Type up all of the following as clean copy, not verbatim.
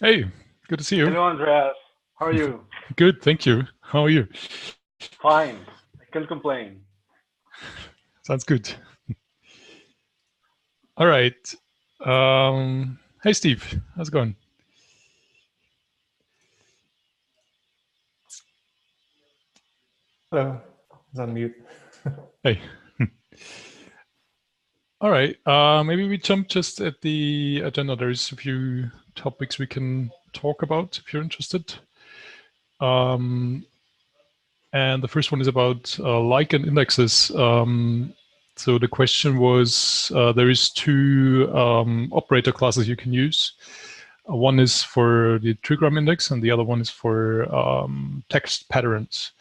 Hey, good to see you. Hello, Andreas. How are you? Good, thank you. How are you? Fine. I can't complain. Sounds good. All right. Hey, Steve. How's it going? Hello, it's on mute. Hey. All right. Maybe we jump just at the agenda. There's a few topics we can talk about if you're interested. Um, and the first one is about like and indexes. So the question was, there is two operator classes you can use. One is for the trigram index and the other one is for text patterns.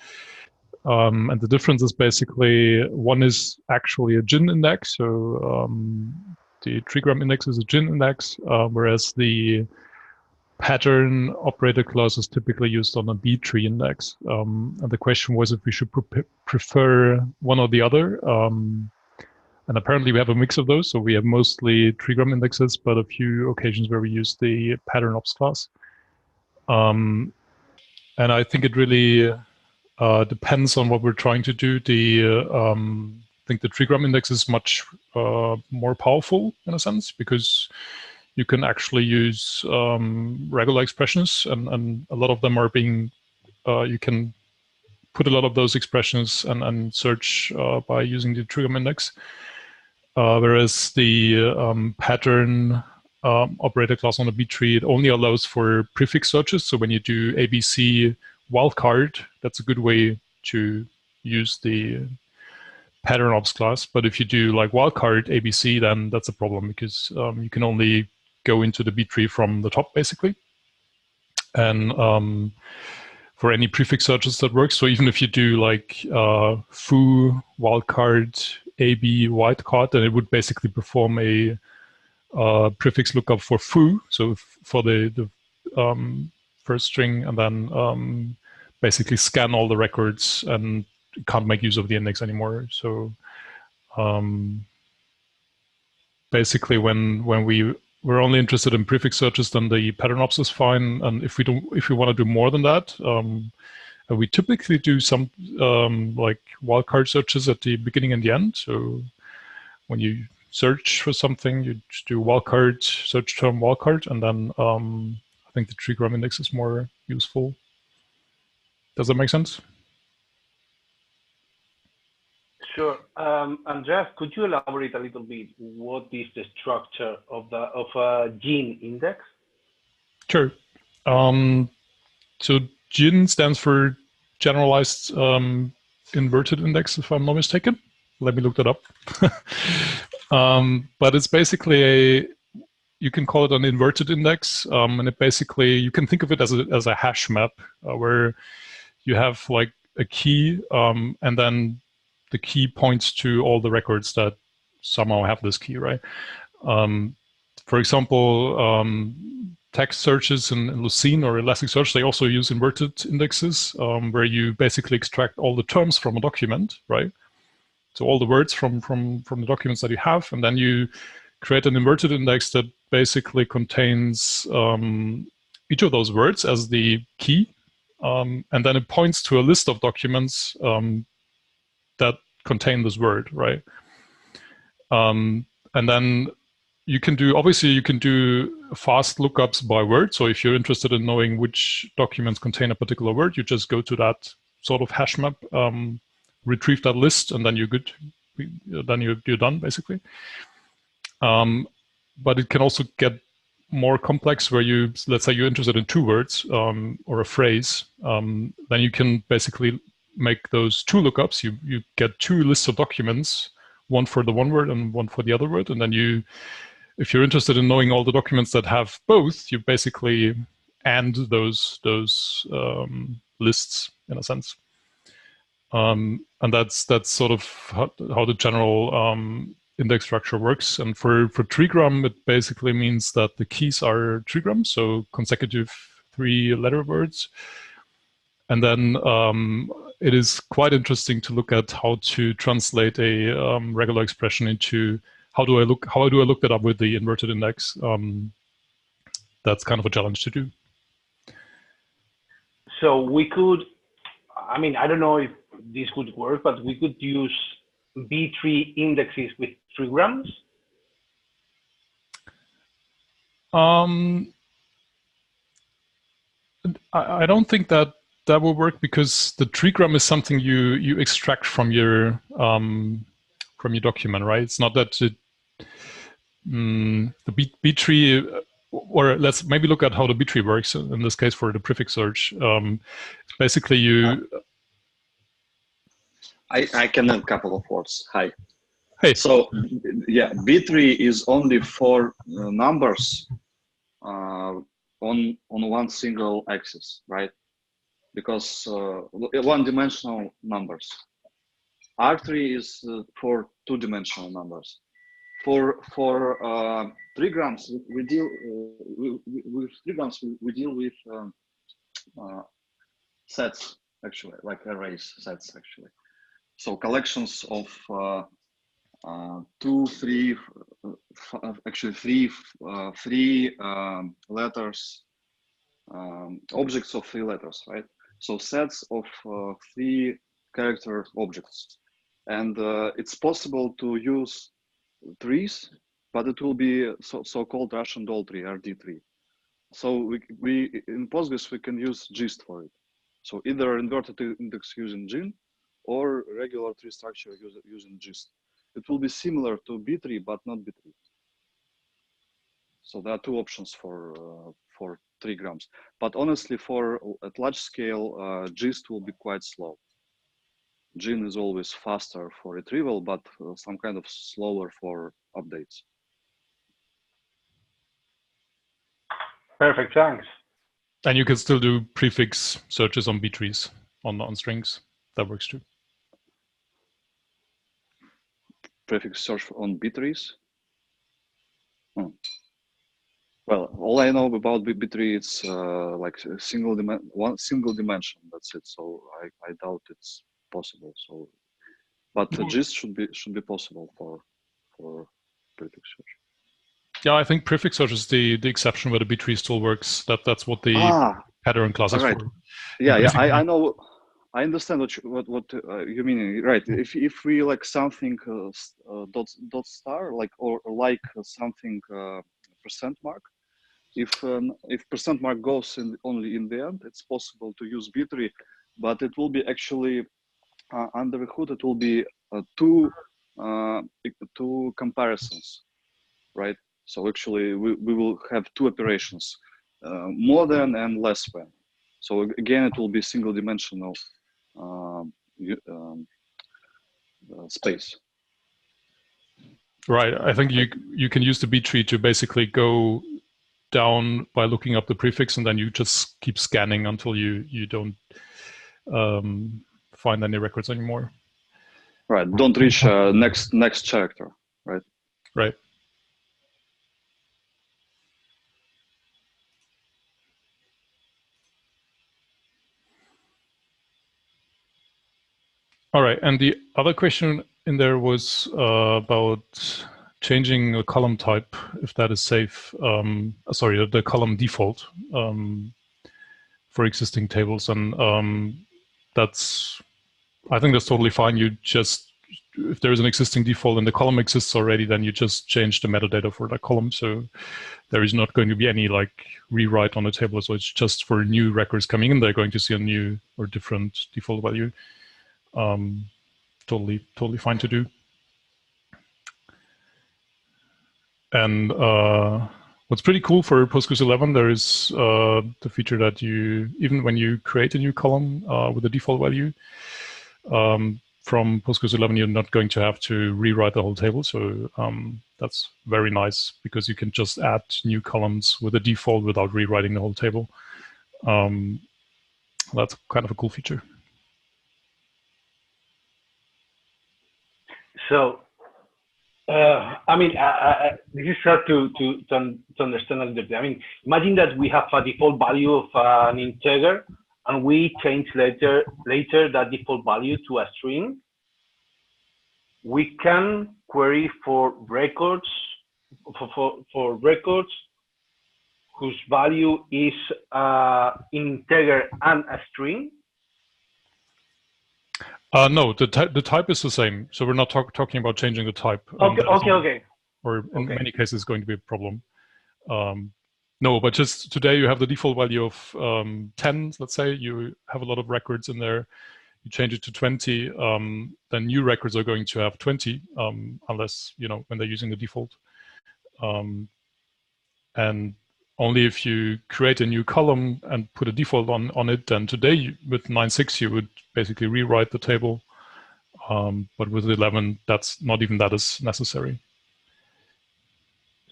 And the difference is basically one is actually a GIN index. So the trigram index is a GIN index, whereas the pattern operator class is typically used on a B-tree index. And the question was if we should prefer one or the other. And apparently we have a mix of those. So we have mostly trigram indexes, but a few occasions where we use the pattern ops class. And I think it really depends on what we're trying to do. I think the trigram index is much more powerful in a sense because you can actually use regular expressions, and a lot of them are being, you can put a lot of those expressions and search by using the trigram index. Whereas the pattern operator class on the B tree, it only allows for prefix searches. So when you do ABC wildcard, that's a good way to use the pattern ops class. But if you do like wildcard ABC, then that's a problem because you can only go into the B tree from the top basically. And for any prefix searches that works. So even if you do like foo wildcard AB wildcard, then it would basically perform a prefix lookup for foo, so for the first string, and then basically scan all the records and can't make use of the index anymore. So basically, when we're only interested in prefix searches, then the pattern ops is fine. And if we want to do more than that, we typically do some like wildcard searches at the beginning and the end. So when you search for something, you just do wildcard, search term wildcard, and then I think the trigram index is more useful. Does that make sense? Sure. Andreas, could you elaborate a little bit what is the structure of a gene index? Sure. So GIN stands for generalized inverted index, if I'm not mistaken. Let me look that up. But it's basically you can call it an inverted index, and it basically, you can think of it as a hash map where you have like a key, and then the key points to all the records that somehow have this key, right? For example, text searches in Lucene or Elasticsearch, they also use inverted indexes, where you basically extract all the terms from a document, right? So all the words from the documents that you have, and then you create an inverted index that basically contains each of those words as the key, and then it points to a list of documents that contain this word, right? And then you can do, obviously you can do fast lookups by word. So if you're interested in knowing which documents contain a particular word, you just go to that sort of hash map, retrieve that list, and then you're good. Then you're done basically. But it can also get more complex where you, let's say you're interested in two words or a phrase, then you can basically make those two lookups. You get two lists of documents, one for the one word and one for the other word. And then you, if you're interested in knowing all the documents that have both, you basically AND those lists in a sense. And that's sort of how the general index structure works. And for trigram, it basically means that the keys are trigrams, so consecutive 3-letter words. And then it is quite interesting to look at how to translate a regular expression into how do I look that up with the inverted index. that's kind of a challenge to do. So we could, I mean, I don't know if this would work, but we could use B-tree indexes with trigrams. I don't think that will work, because the trigram is something you extract from your document, right? It's not that the B-tree, or let's maybe look at how the B-tree works in this case for the prefix search. Basically, you. I can add a couple of words. Hi. Hey. So yeah, B-tree is only for numbers on one single axis, right? Because one-dimensional numbers. R-tree is for two-dimensional numbers. For trigrams, we deal with trigrams. We deal with sets, actually, like arrays, sets, actually. So collections of three letters, objects of 3 letters, right? So sets of 3 character objects, and it's possible to use trees, but it will be so-called Russian doll tree, RD3. So we in Postgres we can use gist for it. So either inverted index using gin, or regular tree structure using gist. It will be similar to B-tree, but not B-tree. So there are 2 options for trigrams. But honestly, at large scale, gist will be quite slow. Gin is always faster for retrieval, but some kind of slower for updates. Perfect, thanks. And you can still do prefix searches on B-trees on strings. That works too. Prefix search on B-trees? Well, all I know about B-tree is like one single dimension. That's it. So I doubt it's possible. So, but gist should be possible for prefix search. Yeah, I think prefix search is the exception where the B-tree still works. That's what the pattern class is for. Yeah, I know. I understand what you mean. Right. If we like something dot star, like or like something percent mark. If percent mark goes only in the end, it's possible to use B-tree, but it will be actually under the hood. It will be two comparisons, right? So actually, we will have 2 operations, more than and less than. So again, it will be single-dimensional space. Right. I think you can use the B-tree to basically go down by looking up the prefix, and then you just keep scanning until you don't find any records anymore. Right. Don't reach next character. Right. Right. All right. And the other question in there was about changing the column type, if that is safe. Sorry, the column default for existing tables, and I think that's totally fine. You just, if there is an existing default and the column exists already, then you just change the metadata for that column. So there is not going to be any like rewrite on the table. So it's just for new records coming in, they're going to see a new or different default value. Totally fine to do. And what's pretty cool for Postgres 11, there is the feature that even when you create a new column with a default value, from Postgres 11, you're not going to have to rewrite the whole table. So that's very nice, because you can just add new columns with a default without rewriting the whole table. That's kind of a cool feature. So, I mean, this is hard to understand a little bit. I mean, imagine that we have a default value of an integer, and we change later that default value to a string. We can query for records, for records whose value is integer and a string? No, the type is the same. So we're not talking about changing the type. Okay. Or in many cases, going to be a problem. No, but just today you have the default value of 10. Let's say you have a lot of records in there. You change it to 20. Then new records are going to have 20, unless when they're using the default. And only if you create a new column and put a default on it, then today with 9.6 you would basically rewrite the table. But with 11, that's not even that is necessary.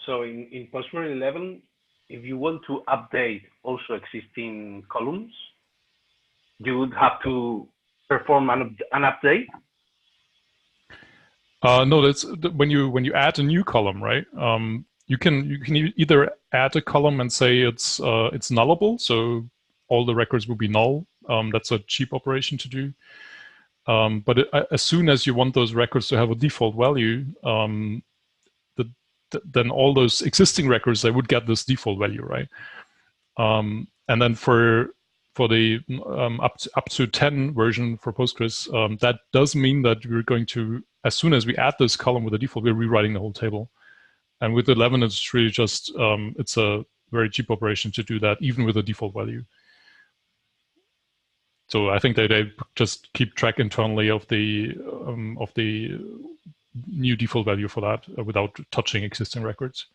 So in Postgres 11, if you want to update also existing columns, you would have to perform an update. No, that's when you add a new column, right? You can either add a column and say it's nullable, so all the records will be null. That's a cheap operation to do. But as soon as you want those records to have a default value, then all those existing records, they would get this default value, right? And then for the up to 10 version for Postgres, that does mean that we're going to, as soon as we add this column with a default, we're rewriting the whole table. And with 11, it's really just, it's a very cheap operation to do that, even with a default value. So I think they just keep track internally of the new default value for that without touching existing records.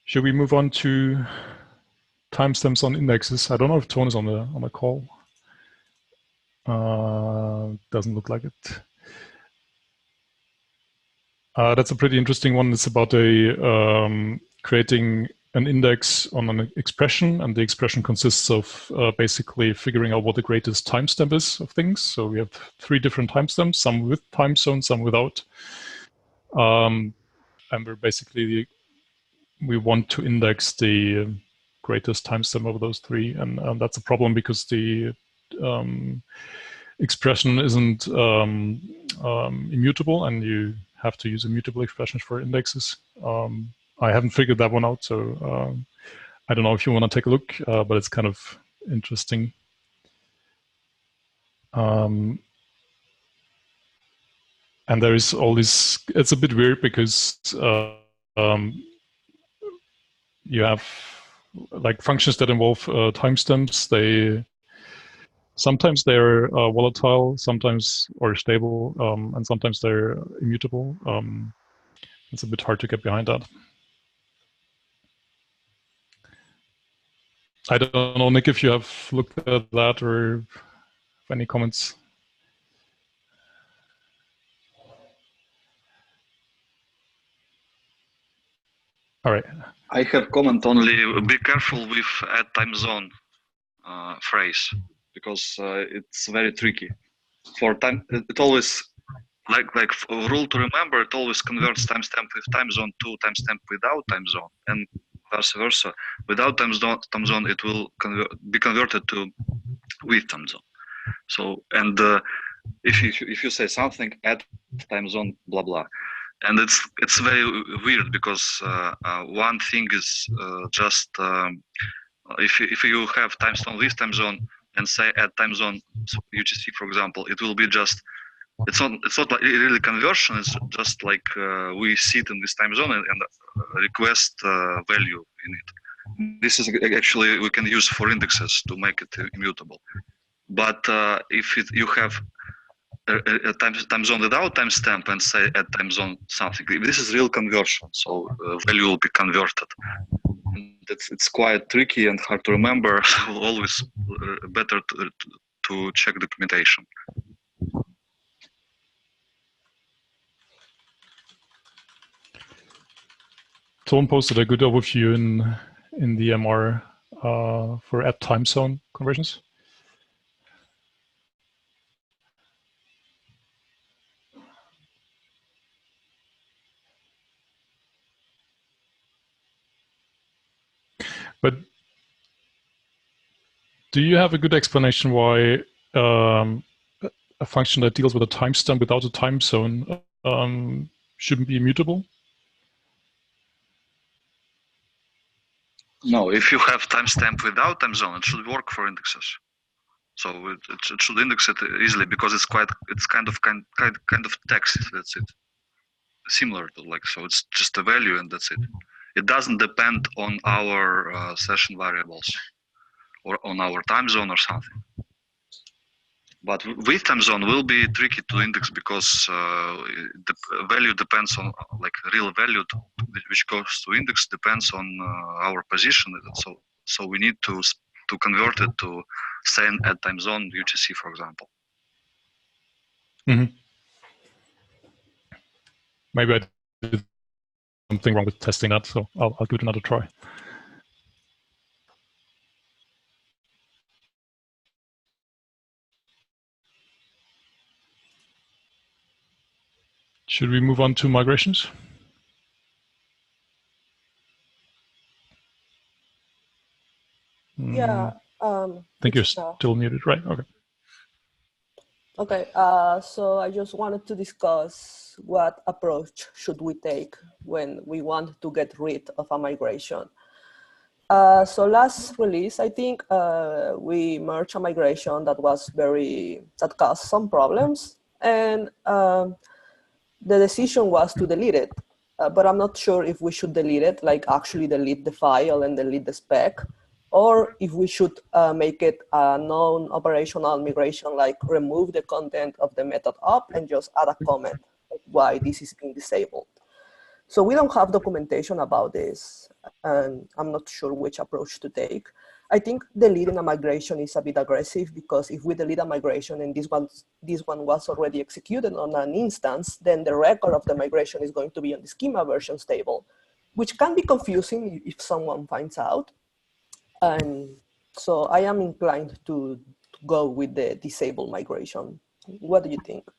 Should we move on to timestamps on indexes? I don't know if Tone is on the call. Doesn't look like it. That's a pretty interesting one. It's about creating an index on an expression, and the expression consists of basically figuring out what the greatest timestamp is of things. So we have 3 different timestamps, some with time zone, some without. And we want to index the greatest timestamp of those 3, and that's a problem because the expression isn't immutable, and you have to use immutable expressions for indexes. I haven't figured that one out, so I don't know if you want to take a look, but it's kind of interesting. And there is all this, it's a bit weird because you have like functions that involve timestamps. Sometimes they're volatile, sometimes or stable, and sometimes they're immutable. It's a bit hard to get behind that. I don't know, Nick, if you have looked at that or have any comments. All right. I have comment only. Be careful with add time zone phrase, because it's very tricky. For time, it always like a rule to remember. It always converts timestamp with time zone to timestamp without time zone, and vice versa. Without time zone, it will be converted to with time zone. So, and if you say something, add time zone, blah blah, and it's very weird because one thing is just if you have time zone with time zone and say add time zone UTC, for example, it will be just it's not like really conversion. It's just like we sit in this time zone and request value in it. This is actually we can use for indexes to make it immutable. But if you have a time zone without timestamp and say add time zone something, this is real conversion. So value will be converted. And it's quite tricky and hard to remember. So always better to check documentation. Tone posted a good overview in the MR for add time zone conversions. But Do you have a good explanation why a function that deals with a timestamp without a time zone shouldn't be immutable? No, if you have timestamp without time zone, it should work for indexes. So it should index it easily because it's kind of text. That's it. Similar to so it's just a value and that's it. It doesn't depend on our session variables or on our time zone or something. But with time zone will be tricky to index because the value depends on real value which goes to index depends on our position. So we need to convert it to send at time zone UTC, for example. Mm-hmm. Maybe I did something wrong with testing that, so I'll give it another try. Should we move on to migrations? Yeah. I think you're still muted, right? Okay. Okay, so I just wanted to discuss what approach should we take when we want to get rid of a migration. So last release, I think we merged a migration that caused some problems, and the decision was to delete it. But I'm not sure if we should delete it, like actually delete the file and delete the spec, or if we should make it a non-operational migration, like remove the content of the method up and just add a comment why this is being disabled. So we don't have documentation about this, and I'm not sure which approach to take. I think deleting a migration is a bit aggressive because if we delete a migration and this one was already executed on an instance, then the record of the migration is going to be on the schema versions table, which can be confusing if someone finds out. And so I am inclined to go with the disable migration. What do you think?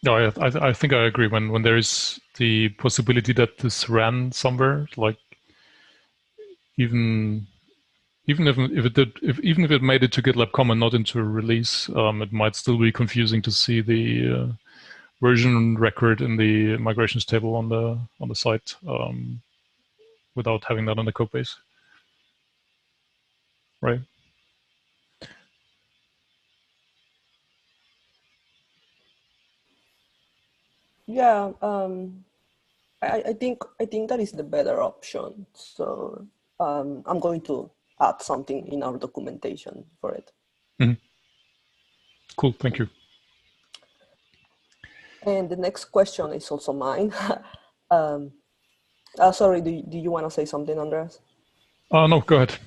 No, I think I agree. When there is the possibility that this ran somewhere, like even if it made it to GitLab Common, not into a release, it might still be confusing to see the version record in the migrations table on the site without having that on the code base, right? Yeah, I think that is the better option. So I'm going to add something in our documentation for it. Mm-hmm. Cool, thank you. And the next question is also mine. Sorry, do you want to say something, Andreas? No, go ahead.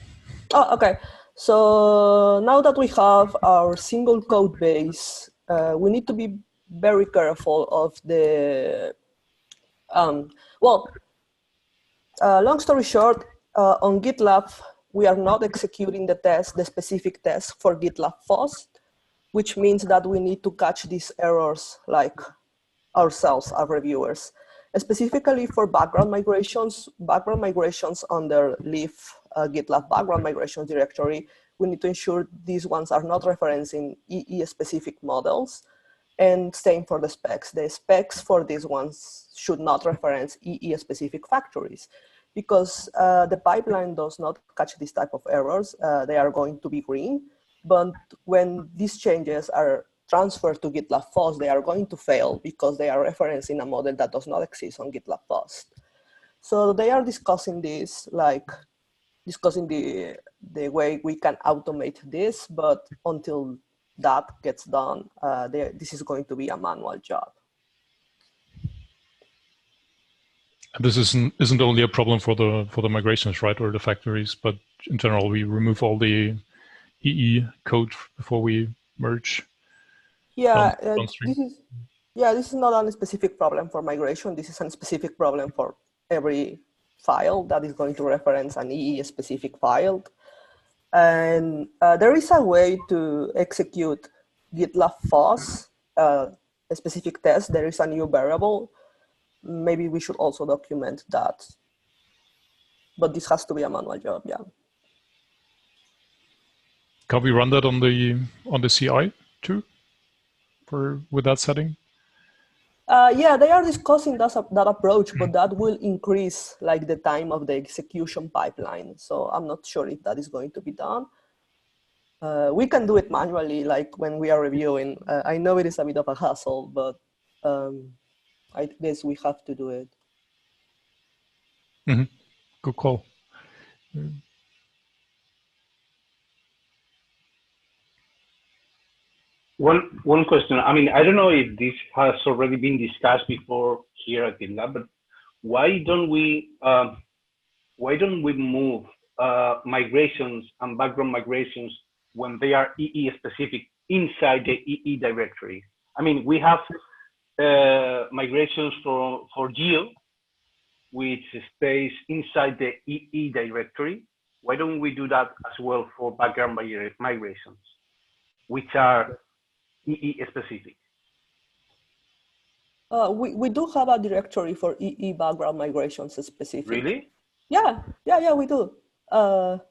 Oh, okay. So now that we have our single code base, we need to be very careful of the, long story short, on GitLab, we are not executing the specific test for GitLab FOSS, which means that we need to catch these errors like ourselves, our reviewers. Specifically for background migrations under leaf GitLab background migrations directory, we need to ensure these ones are not referencing EE-specific models. And same for the specs. The specs for these ones should not reference EE-specific factories because the pipeline does not catch this type of errors. They are going to be green, but when these changes are transferred to GitLab FOSS, they are going to fail because they are referencing a model that does not exist on GitLab FOSS. So they are discussing this, discussing the way we can automate this, but until that gets done, this is going to be a manual job. This isn't only a problem for the migrations, right, or the factories, but in general, we remove all the EE code before we merge. Yeah, this is not a specific problem for migration. This is a specific problem for every file that is going to reference an EE-specific file. And there is a way to execute GitLab FOSS, a specific test. There is a new variable. Maybe we should also document that. But this has to be a manual job, yeah. Can we run that on the CI too, with that setting? Yeah, they are discussing that approach, but that will increase like the time of the execution pipeline. So I'm not sure if that is going to be done. We can do it manually, like when we are reviewing. I know it is a bit of a hassle, but I guess we have to do it. Mm-hmm. Good call. One question. I mean, I don't know if this has already been discussed before here at GitLab, but why don't we move migrations and background migrations when they are EE specific inside the EE directory? I mean, we have migrations for Geo, which stays inside the EE directory. Why don't we do that as well for background migrations, which are EE specific? We do have a directory for EE background migrations specific. Really? Yeah, we do. The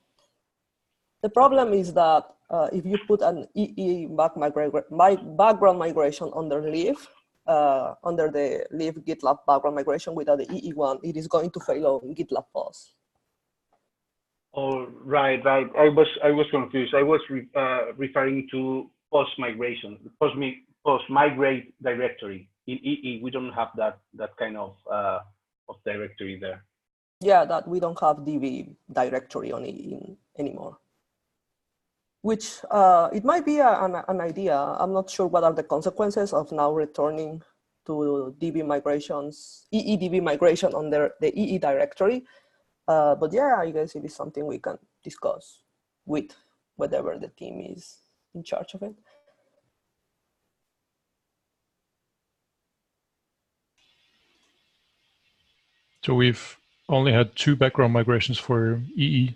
problem is that if you put an EE background migration under Leaf, under the Leaf GitLab background migration without the EE one, it is going to fail on GitLab Pause. Oh, right. I was confused. I was referring to post migration, post migrate directory. In EE, we don't have that kind of directory there. Yeah, that we don't have DB directory on EE anymore. Which it might be an idea. I'm not sure what are the consequences of now returning to DB migrations, EE-DB migration under the EE directory. But yeah, I guess it is something we can discuss with whatever the team is in charge of it. So we've only had 2 background migrations for EE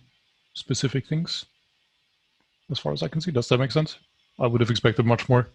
specific things, as far as I can see. Does that make sense? I would have expected much more.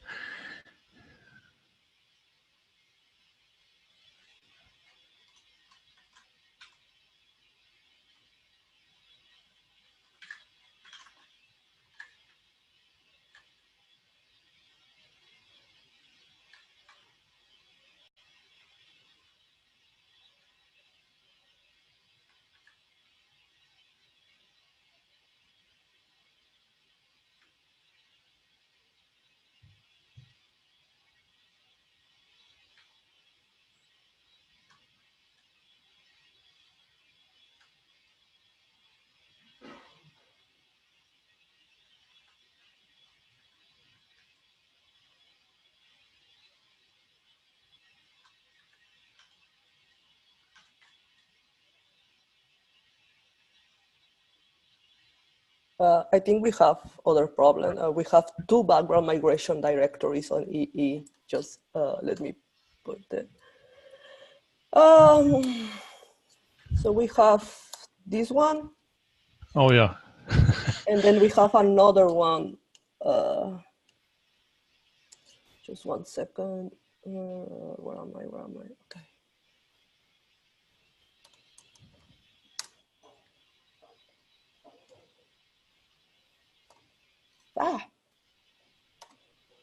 I think we have other problem. We have 2 background migration directories on EE. Just let me put it. So we have this one. Oh yeah. And then we have another one. Just 1 second. Where am I? Okay.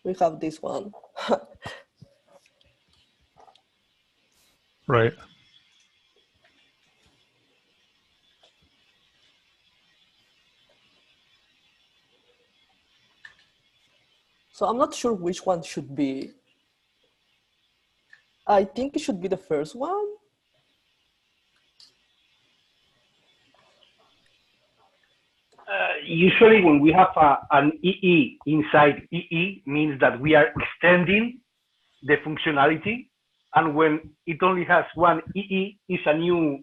We have this one. Right. So I'm not sure which one should be. I think it should be the first one. Usually when we have an EE inside EE means that we are extending the functionality, and when it only has one EE, is a new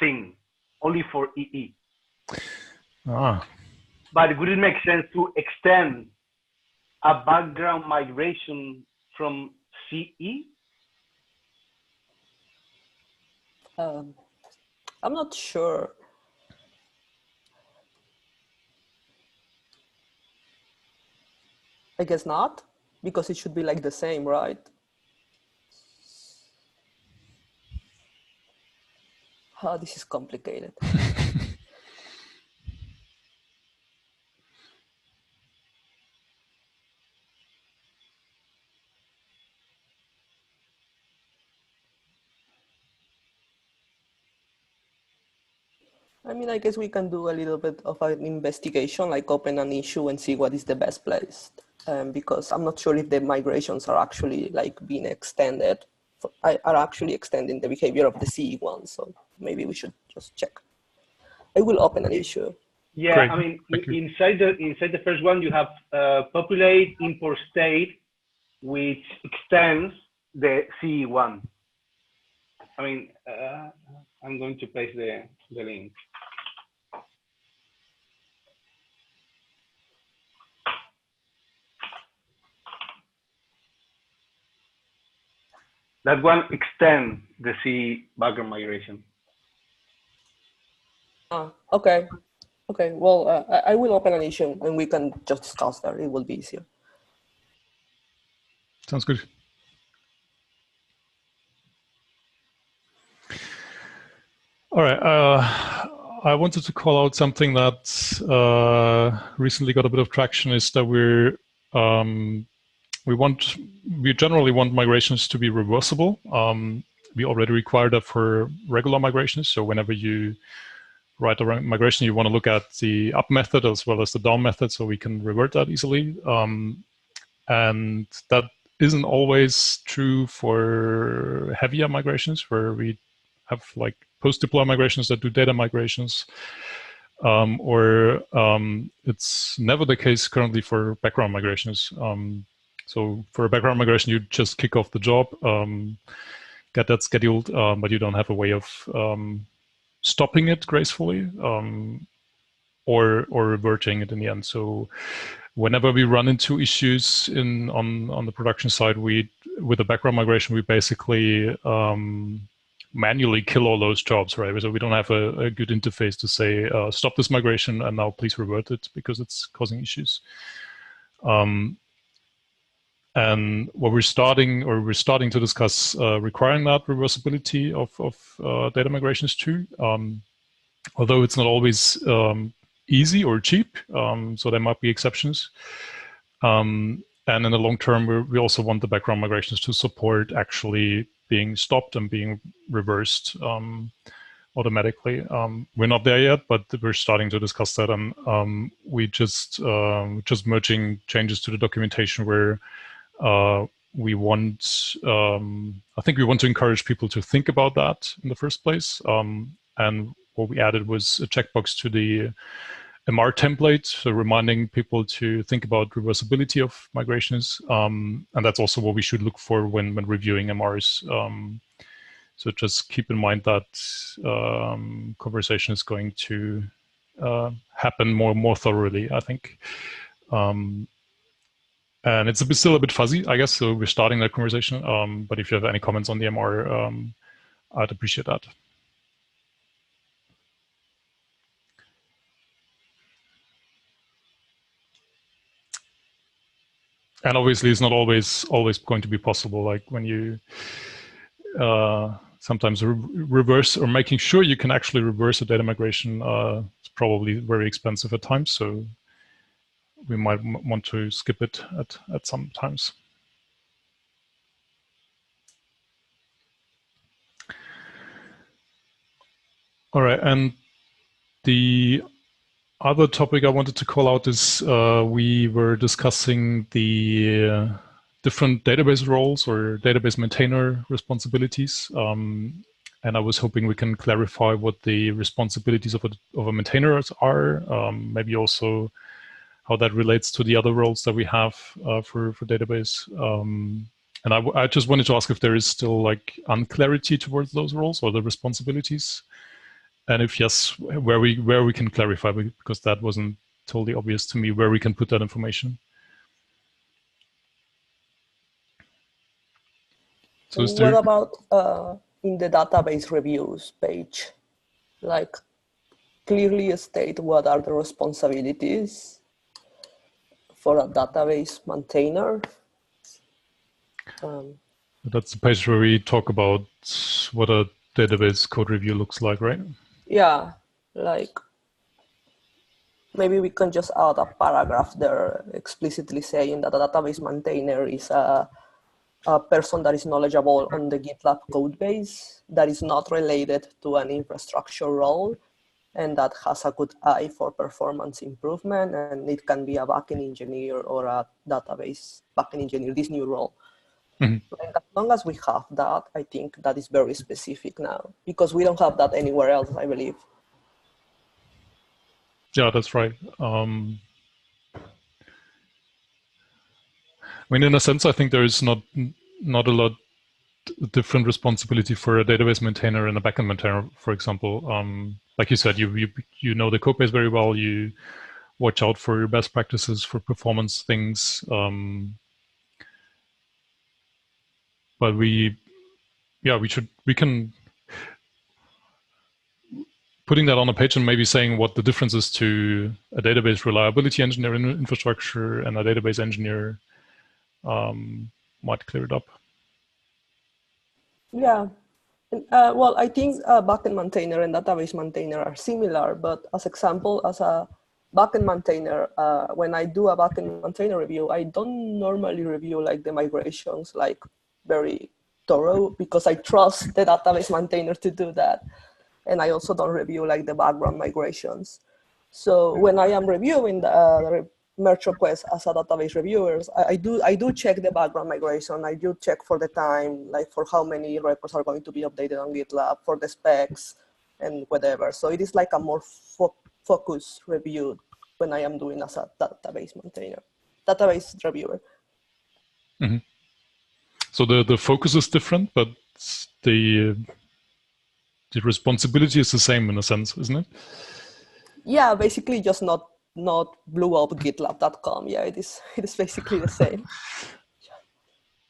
thing, only for EE. Ah. But would it make sense to extend a background migration from CE? I'm not sure. I guess not, because it should be like the same, right? Oh, this is complicated. I mean, I guess we can do a little bit of an investigation, like open an issue and see what is the best place. Because I'm not sure if the migrations are actually like being extended, are actually extending the behavior of the CE1. So maybe we should just check. I will open an issue. Yeah, Great. I mean, inside the first one, you have populate import state, which extends the CE1. I mean, I'm going to paste the link. That one extends the C background migration. Okay. Okay, well, I will open an issue and we can just discuss there. It will be easier. Sounds good. All right. I wanted to call out something that recently got a bit of traction, is that we generally want migrations to be reversible. We already require that for regular migrations. So whenever you write a migration, you want to look at the up method as well as the down method, so we can revert that easily. And that isn't always true for heavier migrations, where we have like post-deploy migrations that do data migrations, or it's never the case currently for background migrations. So for a background migration, you just kick off the job, get that scheduled, but you don't have a way of stopping it gracefully, or reverting it in the end. So whenever we run into issues on the production side, with the background migration, we basically manually kill all those jobs, right? So we don't have a good interface to say, stop this migration and now please revert it because it's causing issues. And what we're starting to discuss requiring that reversibility of data migrations too. Although it's not always easy or cheap, so there might be exceptions. And in the long term, we also want the background migrations to support actually being stopped and being reversed automatically. We're not there yet, but we're starting to discuss that, and we just merging changes to the documentation where we want. I think we want to encourage people to think about that in the first place. And what we added was a checkbox to the MR template, so reminding people to think about reversibility of migrations. And that's also what we should look for when reviewing MRs. So just keep in mind that conversation is going to happen more thoroughly, I think. And it's still a bit fuzzy, I guess, so we're starting that conversation. But if you have any comments on the MR, I'd appreciate that. And obviously, it's not always going to be possible. Like when you sometimes reverse or making sure you can actually reverse a data migration, it's probably very expensive at times. So we might want to skip it at some times. All right, and the other topic I wanted to call out is we were discussing the different database roles or database maintainer responsibilities. And I was hoping we can clarify what the responsibilities of a maintainer are, maybe also how that relates to the other roles that we have for database. And I just wanted to ask if there is still like unclarity towards those roles or the responsibilities. And if yes, where we can clarify, because that wasn't totally obvious to me, where we can put that information. So what about in the database reviews page? Like clearly state what are the responsibilities for a database maintainer? That's the page where we talk about what a database code review looks like, right? Yeah, like maybe we can just add a paragraph there explicitly saying that a database maintainer is a person that is knowledgeable on the GitLab code base that is not related to an infrastructure role and that has a good eye for performance improvement, and it can be a backend engineer or a database backend engineer, this new role. And as long as we have that, I think that is very specific now, because we don't have that anywhere else, I believe. Yeah, that's right. I mean, in a sense, I think there is not a lot different responsibility for a database maintainer and a backend maintainer, for example. Like you said, you know the code base very well. You watch out for your best practices for performance things. But we can putting that on a page and maybe saying what the difference is to a database reliability engineer in infrastructure and a database engineer might clear it up. Yeah. Well, I think backend maintainer and database maintainer are similar, but as example, as a backend maintainer, when I do a backend maintainer review, I don't normally review like the migrations like very thorough, because I trust the database maintainer to do that. And I also don't review like the background migrations. So when I am reviewing the merge requests as a database reviewer, I do check the background migration. I do check for the time, like for how many records are going to be updated on GitLab, for the specs and whatever. So it is like a more focused review when I am doing as a database maintainer, database reviewer. Mm-hmm. So the focus is different, but the responsibility is the same in a sense, isn't it? Yeah, basically just not blow up GitLab.com. Yeah, it is basically the same.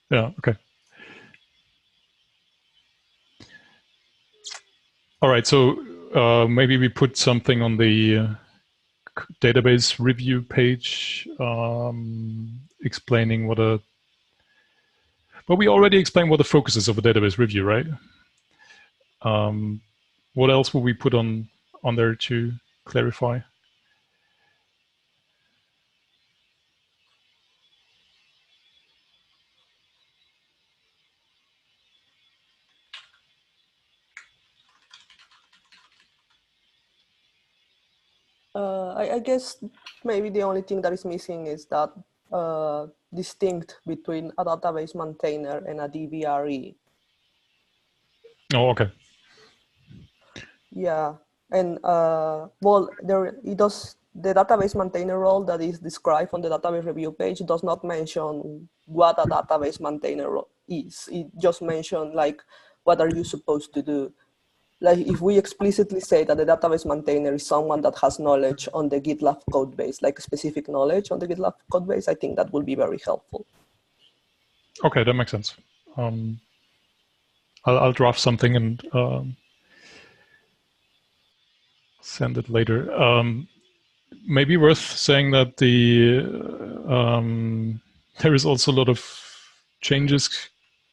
Yeah, okay. All right, so maybe we put something on the database review page explaining what a... Well, we already explained what the focus is of a database review, right? What else will we put on there to clarify? I guess maybe the only thing that is missing is that distinct between a database maintainer and a DBRE. Oh, okay. Yeah, and well, the database maintainer role that is described on the database review page does not mention what a database maintainer is. It just mentions like, what are you supposed to do? Like if we explicitly say that the database maintainer is someone that has knowledge on the GitLab code base, like specific knowledge on the GitLab code base, I think that will be very helpful. Okay, that makes sense. I'll draft something and send it later. Maybe worth saying that there is also a lot of changes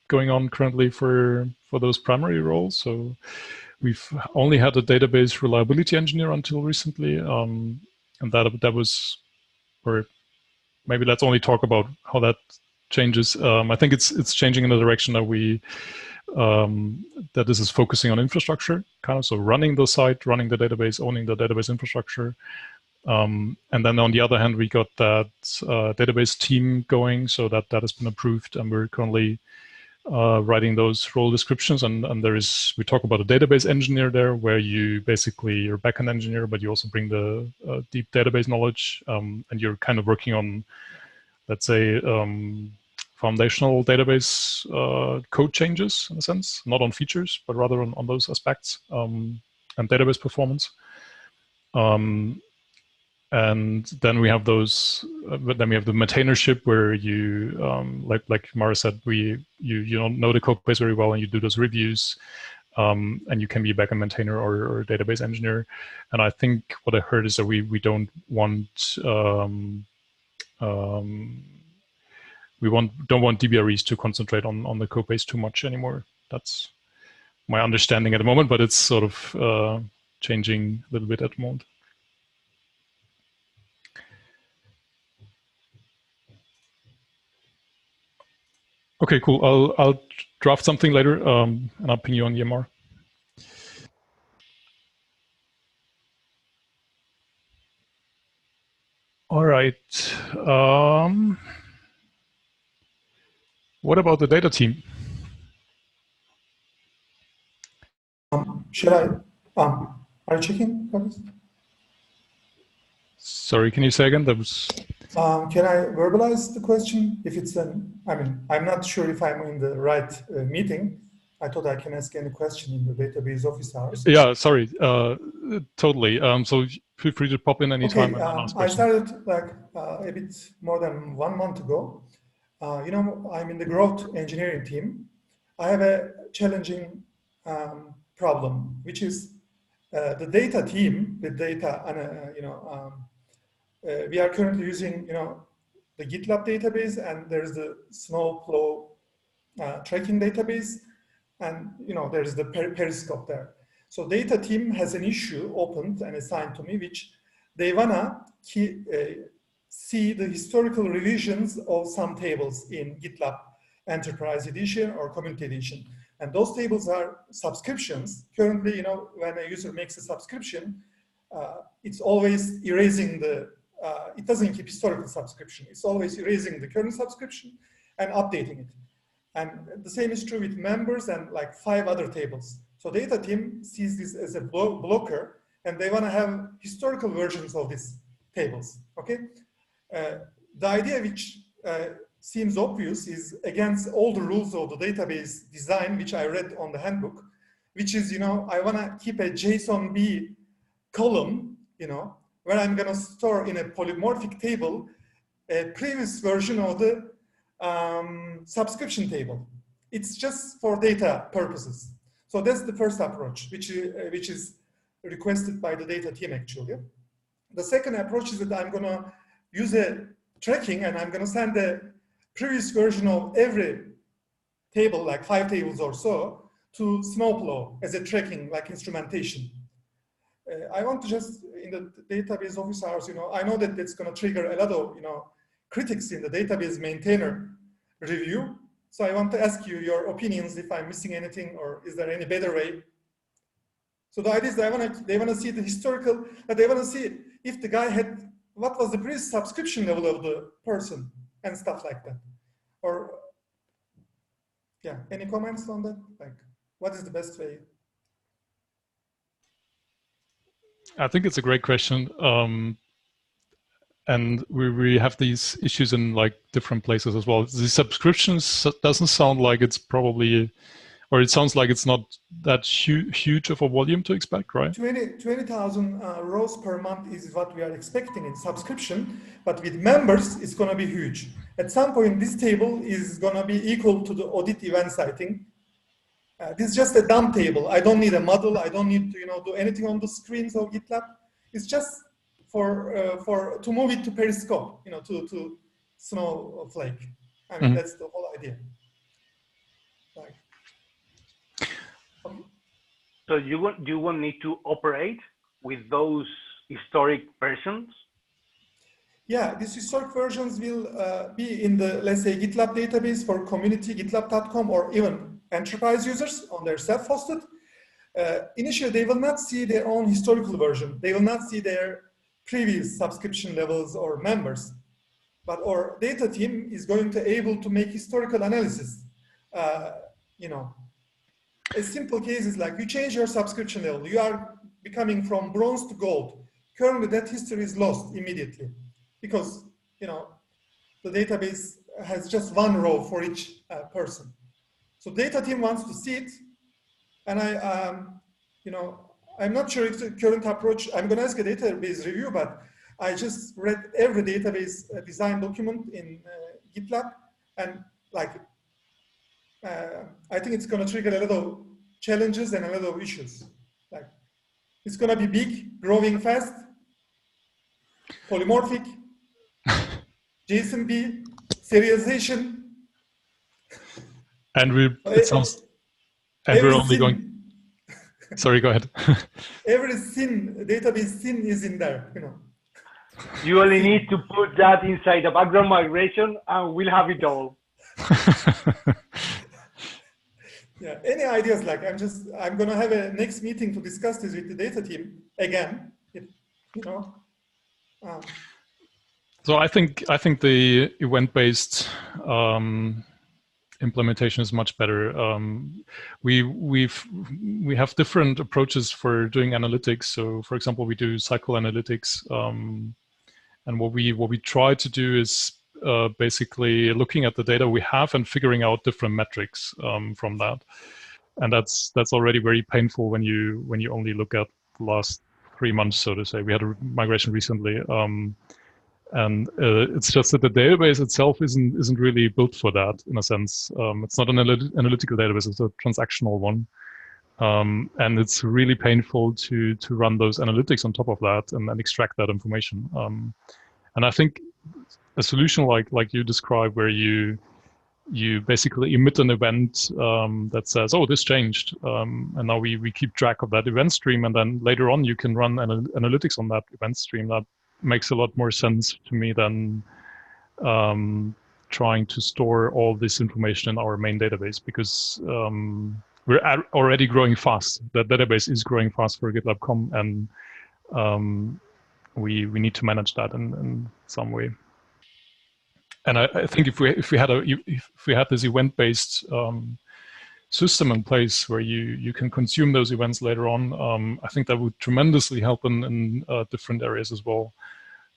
going on currently for those primary roles. So we've only had a database reliability engineer until recently, and that was, or maybe let's only talk about how that changes. I think it's changing in the direction that we that this is focusing on infrastructure, kind of, so running the site, running the database, owning the database infrastructure. And then on the other hand, we got that database team going, so that has been approved, and we're currently writing those role descriptions. And we talk about a database engineer there, where you basically, you're a backend engineer, but you also bring the deep database knowledge, and you're kind of working on, let's say, foundational database code changes, in a sense, not on features, but rather on those aspects, and database performance. And then we have those. Then we have the maintainership, where you, like Mara said, you don't know the code base very well, and you do those reviews, and you can be a backend maintainer or a database engineer. And I think what I heard is that we don't want don't want DBREs to concentrate on the code base too much anymore. That's my understanding at the moment, but it's sort of changing a little bit at the moment. Okay, cool. I'll draft something later, and I'll ping you on EMR. All right. What about the data team? Should I? Are you checking? Sorry, can you say again? That was. Can I verbalize the question? If it's an, I mean, I'm not sure if I'm in the right meeting. I thought I can ask any question in the database office hours. Yeah, sorry, totally. So feel free to pop in anytime. Okay, I started like a bit more than 1 month ago. You know, I'm in the growth engineering team. I have a challenging problem, which is the data team, the data, we are currently using, you know, the GitLab database, and there's the Snowplow tracking database, and you know there's the Periscope there. So data team has an issue opened and assigned to me, which they wanna see the historical revisions of some tables in GitLab Enterprise Edition or Community Edition. And those tables are subscriptions. Currently, you know, when a user makes a subscription, it's always erasing the, it doesn't keep historical subscription. It's always erasing the current subscription and updating it. And the same is true with members and like 5 other tables. So data team sees this as a blocker, and they want to have historical versions of these tables, okay? The idea which seems obvious is against all the rules of the database design, which I read on the handbook, which is, you know, I want to keep a JSON-B column, you know, where I'm going to store in a polymorphic table a previous version of the subscription table. It's just for data purposes. So that's the first approach, which is requested by the data team actually. The second approach is that I'm going to use a tracking, and I'm going to send the previous version of every table, like 5 tables or so, to Snowplow as a tracking, like instrumentation. I want to just, in the database office hours, you know, I know that it's going to trigger a lot of, you know, critics in the database maintainer review. So I want to ask you your opinions if I'm missing anything, or is there any better way? So the idea is that they want to see the historical, that they want to see if the guy had, what was the previous subscription level of the person and stuff like that. Or, yeah, any comments on that? Like, what is the best way? I think it's a great question. And we have these issues in like different places as well. The subscriptions doesn't sound like it's probably, or it sounds like it's not that huge of a volume to expect, right? 20,000 rows per month is what we are expecting in subscription, but with members, it's going to be huge. At some point, this table is going to be equal to the audit event citing. This is just a dumb table. I don't need a model. I don't need to, you know, do anything on the screens of GitLab. It's just to move it to Periscope, you know, to Snowflake. I mean, that's the whole idea. Like, okay. So you won't need to operate with those historic versions? Yeah, these historic versions will be in the, let's say, GitLab database for community, gitlab.com, or even enterprise users on their self-hosted. Initially, they will not see their own historical version. They will not see their previous subscription levels or members, but our data team is going to able to make historical analysis. You know, a simple case is like you change your subscription level. You are becoming from bronze to gold. Currently, that history is lost immediately because, you know, the database has just 1 row for each person. So data team wants to see it, and you know, I'm not sure if the current approach, I'm going to ask a database review, but I just read every database design document in GitLab, and like, I think it's going to trigger a lot of challenges and a lot of issues. Like, it's going to be big, growing fast, polymorphic, JSON-B, serialization. And it sounds, and we're only going. Sorry, go ahead. Every database sin is in there, you know. You only need to put that inside a background migration and we'll have it all. Yeah, any ideas? Like, I'm going to have a next meeting to discuss this with the data team again, you know. So I think the event-based implementation is much better. We have different approaches for doing analytics. So, for example, we do cycle analytics, and what we try to do is basically looking at the data we have and figuring out different metrics from that. And that's already very painful when you only look at the last 3 months, so to say. We had a migration recently. And it's just that the database itself isn't really built for that, in a sense. It's not an analytical database; it's a transactional one, and it's really painful to run those analytics on top of that and extract that information. And I think a solution like you described, where you basically emit an event that says, "Oh, this changed," and now we keep track of that event stream, and then later on you can run analytics on that event stream. That makes a lot more sense to me than trying to store all this information in our main database, because we're already growing fast. That database is growing fast for GitLab.com, and we need to manage that in some way. And I think if we had this event-based system in place where you can consume those events later on, I think that would tremendously help in different areas as well.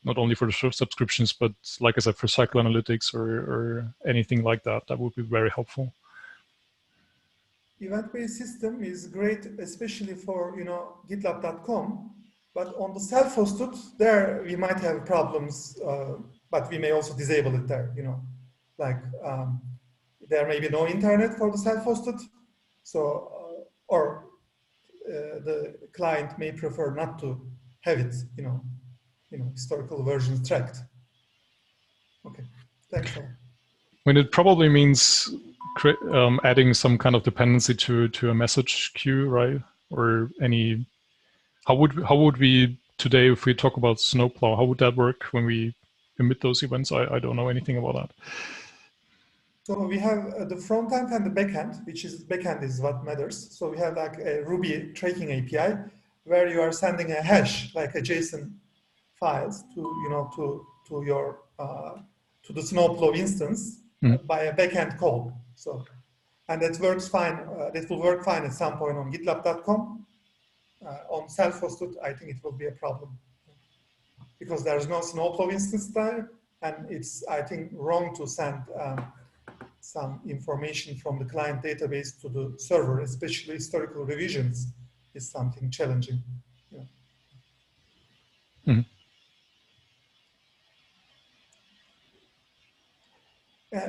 Not only for the subscriptions, but like I said, for cycle analytics or anything like that, that would be very helpful. Event-based system is great, especially for GitLab.com. But on the self-hosted, there we might have problems, but we may also disable it there. Like there may be no internet for the self-hosted, so or the client may prefer not to have it. Historical versions tracked. Okay, thanks. When it probably means adding some kind of dependency to a message queue, right? Or any, how would we today, if we talk about Snowplow, how would that work when we emit those events? I don't know anything about that. So we have the front end and the back end, which is back end is what matters. So we have like a Ruby tracking API where you are sending a hash, like a JSON files to the Snowplow instance by a backend call. So, and that works fine. That will work fine at some point on GitLab.com. On self-hosted, I think it will be a problem because there's no Snowplow instance there, and it's, I think, wrong to send some information from the client database to the server, especially historical revisions is something challenging.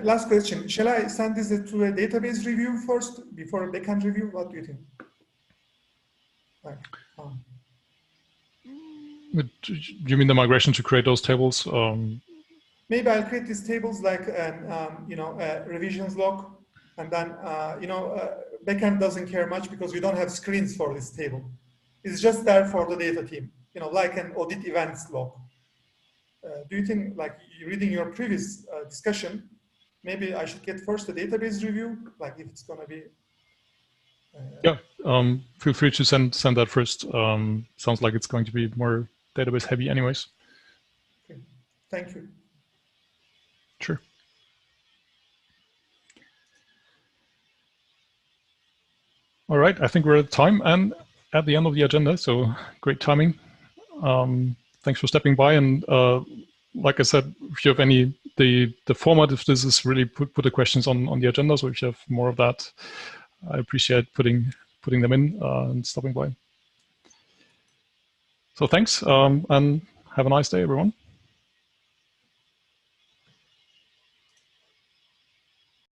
Last question. Shall I send this to a database review first before a backend review? What do you think? You mean the migration to create those tables? Maybe I'll create these tables like a revisions log, and then backend doesn't care much because we don't have screens for this table. It's just there for the data team, like an audit events log. Do you think, like reading your previous discussion, maybe I should get first a database review, like if it's going to be. Yeah, feel free to send that first. Sounds like it's going to be more database heavy anyways. Okay. Thank you. Sure. All right, I think we're at time and at the end of the agenda, so great timing. Thanks for stepping by, and like I said, if you have any, the format of this is really put the questions on the agenda, so if you have more of that, I appreciate putting them in and stopping by. So thanks, and have a nice day, everyone.